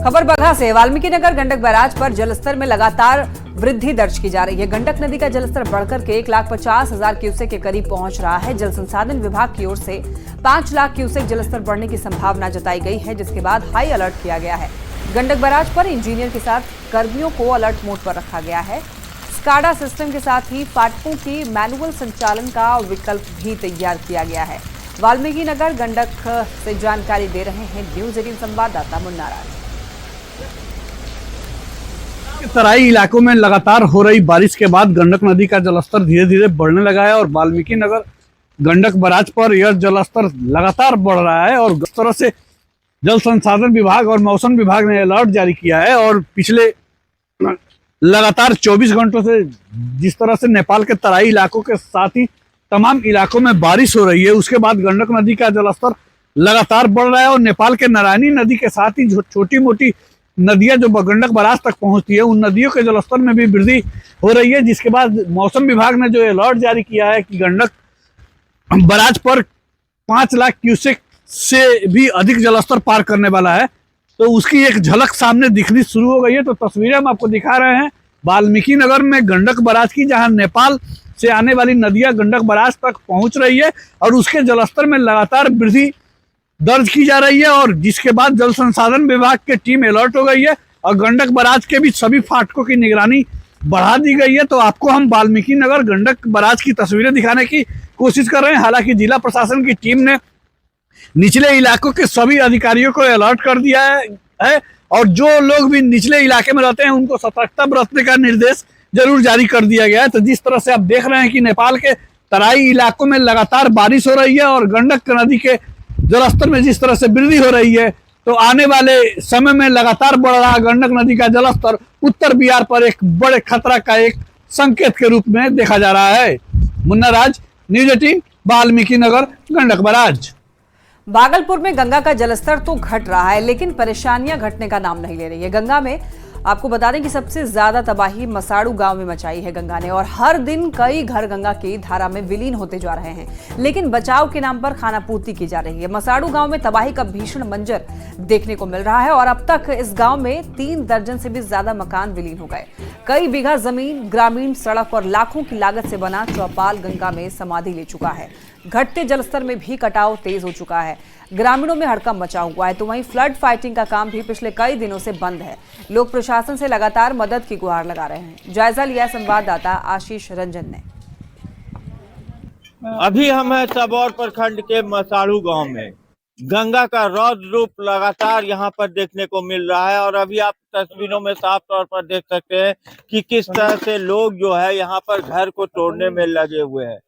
खबर बगहा से। वाल्मीकि नगर गंडक बैराज पर जलस्तर में लगातार वृद्धि दर्ज की जा रही है। गंडक नदी का जलस्तर बढ़कर के 1,50,000 क्यूसेक के करीब पहुंच रहा है। जल संसाधन विभाग की ओर से 5 लाख क्यूसेक जलस्तर बढ़ने की संभावना जताई गई है, जिसके बाद हाई अलर्ट किया गया है। गंडक बैराज पर इंजीनियर के साथ कर्मियों को अलर्ट मोड पर रखा गया है। स्काडा सिस्टम के साथ ही फाटकों की मैनुअल संचालन का विकल्प भी तैयार किया गया है। वाल्मीकि नगर गंडक से जानकारी दे रहे हैं न्यूज 18 संवाददाता मुन्ना राज। तराई इलाकों में लगातार हो रही बारिश के बाद गंडक नदी का जलस्तर धीरे धीरे बढ़ने लगा है और वाल्मीकि नगर गंडक बैराज पर यह जलस्तर लगातार बढ़ रहा है। और इस तरह से जल संसाधन विभाग और मौसम विभाग ने अलर्ट जारी किया है। और पिछले लगातार 24 घंटों से जिस तरह से नेपाल के तराई इलाकों के साथ ही तमाम इलाकों में बारिश हो रही है, उसके बाद गंडक नदी का जलस्तर लगातार बढ़ रहा है। और नेपाल के नारायणी नदी के साथ ही जो छोटी मोटी नदियां जो गंडक बैराज तक पहुंचती है, उन नदियों के जलस्तर में भी वृद्धि हो रही है, जिसके बाद मौसम विभाग ने जो अलर्ट जारी किया है कि गंडक बैराज पर 5 लाख क्यूसेक से भी अधिक जलस्तर पार करने वाला है। तो उसकी एक झलक सामने दिखनी शुरू हो गई है। तो तस्वीरें हम आपको दिखा रहे हैं वाल्मीकि नगर में गंडक बैराज की, जहां नेपाल से आने वाली नदियां गंडक बैराज तक पहुंच रही है और उसके जलस्तर में लगातार वृद्धि दर्ज की जा रही है। और जिसके बाद जल संसाधन विभाग की टीम अलर्ट हो गई है और गंडक बैराज के भी सभी फाटकों की निगरानी बढ़ा दी गई है। तो आपको हम वाल्मीकि नगर गंडक बैराज की तस्वीरें दिखाने की कोशिश कर रहे हैं। हालांकि जिला प्रशासन की टीम ने निचले इलाकों के सभी अधिकारियों को अलर्ट कर दिया है और जो लोग भी निचले इलाके में रहते हैं उनको सतर्कता बरतने का निर्देश जरूर जारी कर दिया गया है। तो जिस तरह से आप देख रहे हैं कि नेपाल के तराई इलाकों में लगातार बारिश हो रही है और गंडक नदी के जलस्तर में जिस तरह से वृद्धि हो रही है, तो आने वाले समय में लगातार बढ़ रहा गंडक नदी का जलस्तर उत्तर बिहार पर एक बड़े खतरा का एक संकेत के रूप में देखा जा रहा है। मुन्ना राज, न्यूज 18, वाल्मीकि नगर गंडक बैराज। भागलपुर में गंगा का जलस्तर तो घट रहा है, लेकिन परेशानियां घटने का नाम नहीं ले रही है। गंगा में आपको बता दें कि सबसे ज्यादा तबाही मसाड़ू गांव में मचाई है गंगा ने, और हर दिन कई घर गंगा की धारा में विलीन होते जा रहे हैं, लेकिन बचाव के नाम पर खानापूर्ति की जा रही है। मसाड़ू गांव में तबाही का भीषण मंजर देखने को मिल रहा है और अब तक इस गांव में 3 दर्जन से भी ज्यादा मकान विलीन हो गए। कई बीघा जमीन, ग्रामीण सड़क और लाखों की लागत से बना चौपाल गंगा में समाधि ले चुका है। घटते जलस्तर में भी कटाव तेज हो चुका है। ग्रामीणों में हड़कंप मचा हुआ है। तो वहीं फ्लड फाइटिंग का काम भी पिछले कई दिनों से बंद है। लोग प्रशासन से लगातार मदद की गुहार लगा रहे हैं। जायजा लिया संवाददाता आशीष रंजन ने। अभी हम हैं सबौर प्रखंड के मसाड़ू गांव में। गंगा का रौद्र रूप लगातार यहां पर देखने को मिल रहा है और अभी आप तस्वीरों में साफ तौर पर देख सकते हैं कि किस तरह से लोग जो है यहां पर घर को तोड़ने में लगे हुए हैं।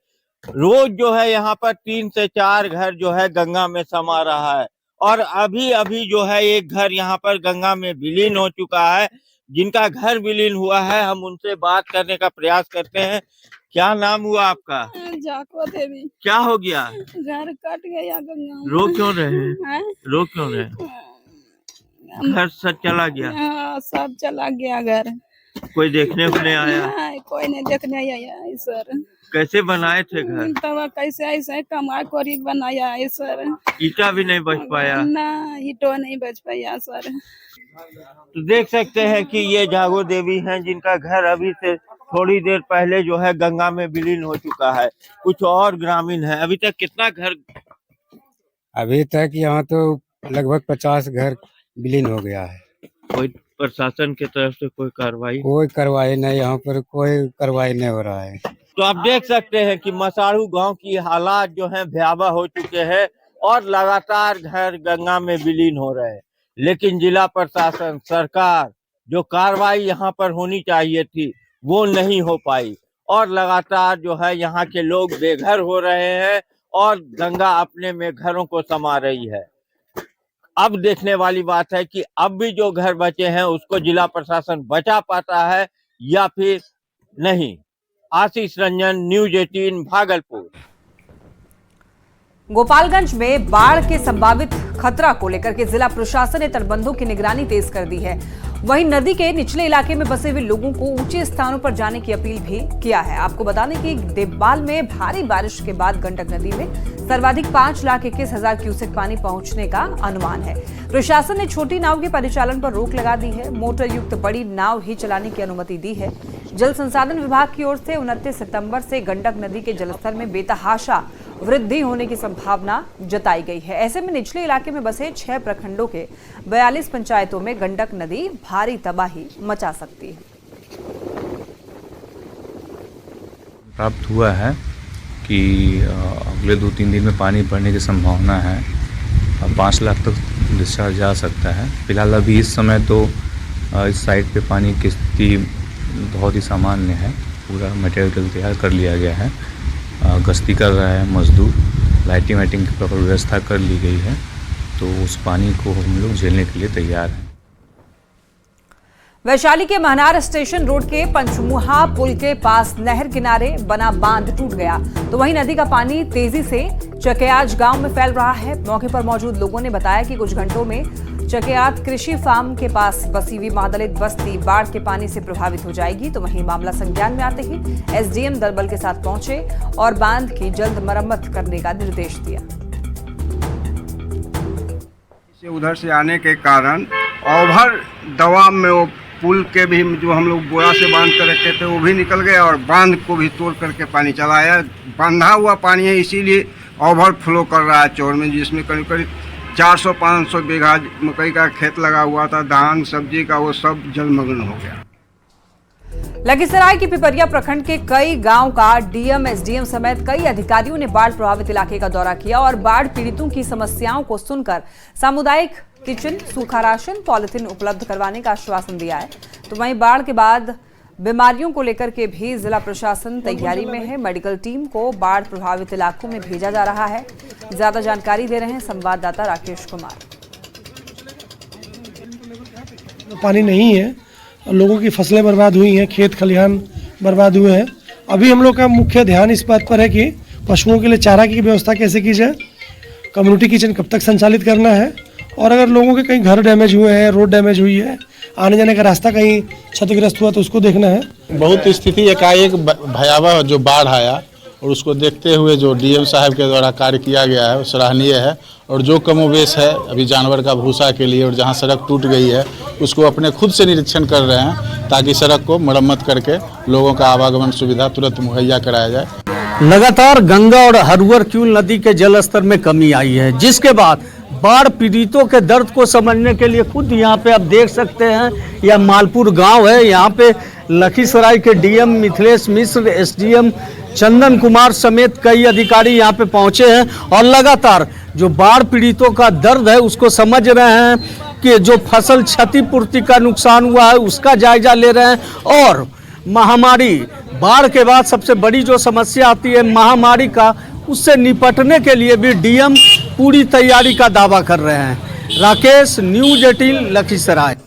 रोज जो है यहाँ पर 3 से 4 घर जो है गंगा में समा रहा है और अभी अभी जो है एक घर यहाँ पर गंगा में विलीन हो चुका है। जिनका घर विलीन हुआ है हम उनसे बात करने का प्रयास करते हैं। क्या नाम हुआ आपका? जाको देवी। क्या हो गया? घर कट गया गंगा में। रो क्यों रहे? रो क्यों रहे? घर सब चला गया? हाँ, सब चला गया घर। कोई देखने को नहीं आया? कोई नहीं देखने आया सर। कैसे बनाए थे घर? तब कैसे ऐसे कमा कोरी बनाया है सर। ईटा भी नहीं बच पाया? ना, ईटो नहीं बच पाया सर। तो देख सकते हैं कि ये जागो देवी हैं जिनका घर अभी से थोड़ी देर पहले जो है गंगा में विलीन हो चुका है। कुछ और ग्रामीण है। अभी तक कितना घर? अभी तक यहाँ तो लगभग 50 घर विलीन हो गया है। कोई प्रशासन की तरफ से कोई कार्रवाई? कोई कार्रवाई नहीं, यहाँ पर कोई कार्रवाई नहीं हो रहा है। तो आप देख सकते हैं कि मसाड़ू गांव की हालात जो हैं भयावह हो चुके हैं और लगातार घर गंगा में विलीन हो रहे हैं। लेकिन जिला प्रशासन, सरकार, जो कार्रवाई यहाँ पर होनी चाहिए थी वो नहीं हो पाई और लगातार जो है यहाँ के लोग बेघर हो रहे हैं और गंगा अपने में घरों को समा रही है। अब देखने वाली बात है कि अब भी जो घर बचे हैं उसको जिला प्रशासन बचा पाता है या फिर नहीं। आशीष रंजन, न्यूज 18, भागलपुर। गोपालगंज में बाढ़ के संभावित खतरा को लेकर के जिला प्रशासन ने तटबंधों की निगरानी तेज कर दी है। वहीं नदी के निचले इलाके में बसे हुए लोगों को ऊंचे स्थानों पर जाने की अपील भी किया है। आपको बता दें कि देवबाल में भारी बारिश के बाद गंडक नदी में सर्वाधिक 5,21,000 क्यूसेक पानी पहुंचने का अनुमान है। प्रशासन ने छोटी नाव के परिचालन पर रोक लगा दी है। मोटर युक्त बड़ी नाव ही चलाने की अनुमति दी है। जल संसाधन विभाग की ओर से 29 सितंबर से गंडक नदी के जलस्तर में बेतहाशा वृद्धि होने की संभावना जताई गई है। ऐसे में निचले इलाके में बसे 6 प्रखंडों के 42 पंचायतों में गंडक नदी भारी तबाही मचा सकती है। प्राप्त हुआ है कि अगले 2-3 दिन में पानी बढ़ने की संभावना है। 5 लाख तक डिस्चार्ज जा सकता है। फिलहाल अभी इस समय तो इस साइड पे पानी की स्थिति बहुत ही सामान्य है। पूरा मटेरियल तैयार कर लिया गया है। गश्ती कर रहा है मजदूर, लाइटिंग वाइटिंग की प्रॉपर व्यवस्था कर ली गई है, तो उस पानी को हम लोग झेलने के लिए तैयार हैं। वैशाली के महनार स्टेशन रोड के पंचमुहा पुल के पास नहर किनारे बना बांध टूट गया, तो वहीं नदी का पानी तेजी से चकेयाज गांव में फैल रहा है। मौके पर मौजूद लोगों ने बताया कि कुछ घंटों में चकेयात कृषि फार्म के पास बसी हुई महादलित बस्ती बाढ़ के पानी से प्रभावित हो जाएगी। तो वहीं मामला संज्ञान में आते ही एसडीएम दल के साथ पहुंचे और बांध की जल्द मरम्मत करने का निर्देश दिया। उधर से आने के कारण ओवर दबाव में वो पुल के भी जो हम लोग बोरा से बांध कर रखे थे वो भी निकल गया और बांध को भी तोड़ करके पानी चला आया। बांधा हुआ पानी है, इसीलिए ओवरफ्लो कर रहा है चौर में, जिसमें करीब करीब 400-500 बीघा मकई का खेत लगा हुआ था, धान सब्जी का, वो सब जलमग्न हो गया। लखीसराय की पिपरिया प्रखंड के कई गांव का डीएम, एसडीएम समेत कई अधिकारियों ने बाढ़ प्रभावित इलाके का दौरा किया और बाढ़ पीड़ितों की समस्याओं को सुनकर सामुदायिक किचन, सूखा राशन, पॉलिथीन उपलब्ध करवाने का आश्वासन दिया है। तो वहीं बाढ़ के बाद बीमारियों को लेकर के भी जिला प्रशासन तैयारी में है। मेडिकल टीम को बाढ़ प्रभावित इलाकों में भेजा जा रहा है। ज्यादा जानकारी दे रहे हैं संवाददाता राकेश कुमार। पानी नहीं है, लोगों की फसलें बर्बाद हुई हैं, खेत खलिहान बर्बाद हुए हैं। अभी हम लोग का मुख्य ध्यान इस बात पर है कि पशुओं के लिए चारा की व्यवस्था कैसे की जाए, कम्युनिटी किचन कब तक संचालित करना है, और अगर लोगों के कहीं घर डैमेज हुए हैं, रोड डैमेज हुई है, आने जाने का रास्ता कहीं क्षतिग्रस्त हुआ तो उसको देखना है। बहुत स्थिति एकाएक भयावह जो बाढ़ आया और उसको देखते हुए जो डीएम साहब के द्वारा कार्य किया गया है वो सराहनीय है। और जो कमोवेश है अभी जानवर का भूसा के लिए और जहां सड़क टूट गई है उसको अपने खुद से निरीक्षण कर रहे हैं ताकि सड़क को मरम्मत करके लोगों का आवागमन सुविधा तुरंत मुहैया कराया जाए। लगातार गंगा और हरुवर क्यूल नदी के जलस्तर में कमी आई है, जिसके बाद बाढ़ पीड़ितों के दर्द को समझने के लिए खुद यहाँ पे आप देख सकते हैं, यह मालपुर गांव है। यहाँ पे लखीसराय के डीएम मिथिलेश मिश्र, एसडीएम चंदन कुमार समेत कई अधिकारी यहाँ पे पहुंचे हैं और लगातार जो बाढ़ पीड़ितों का दर्द है उसको समझ रहे हैं कि जो फसल क्षतिपूर्ति का नुकसान हुआ है उसका जायजा ले रहे हैं। और महामारी, बाढ़ के बाद सबसे बड़ी जो समस्या आती है महामारी का, उससे निपटने के लिए भी डीएम पूरी तैयारी का दावा कर रहे हैं। राकेश, न्यूज़ 18 लखीसराय।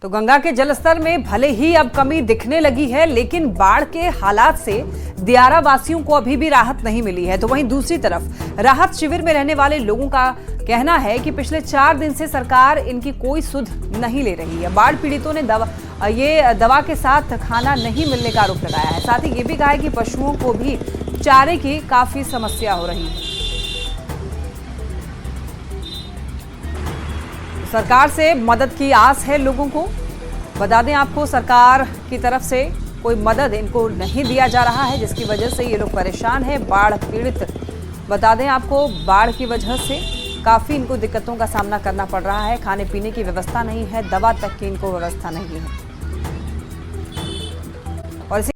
तो गंगा के जलस्तर में भले ही अब कमी दिखने लगी है, लेकिन बाढ़ के हालात से दियारा वासियों को अभी भी राहत नहीं मिली है। तो वहीं दूसरी तरफ राहत शिविर में रहने वाले लोगों का कहना है कि पिछले 4 दिन से सरकार इनकी कोई सुध नहीं ले रही है। बाढ़ पीड़ितों ने दवा के साथ खाना नहीं मिलने का आरोप लगाया है। साथ ही ये भी कहा है कि पशुओं को भी चारे की काफी समस्या हो रही है। सरकार से मदद की आस है लोगों को। बता दें आपको, सरकार की तरफ से कोई मदद इनको नहीं दिया जा रहा है, जिसकी वजह से ये लोग परेशान हैं, बाढ़ पीड़ित। बता दें आपको, बाढ़ की वजह से काफ़ी इनको दिक्कतों का सामना करना पड़ रहा है। खाने पीने की व्यवस्था नहीं है, दवा तक की इनको व्यवस्था नहीं है। और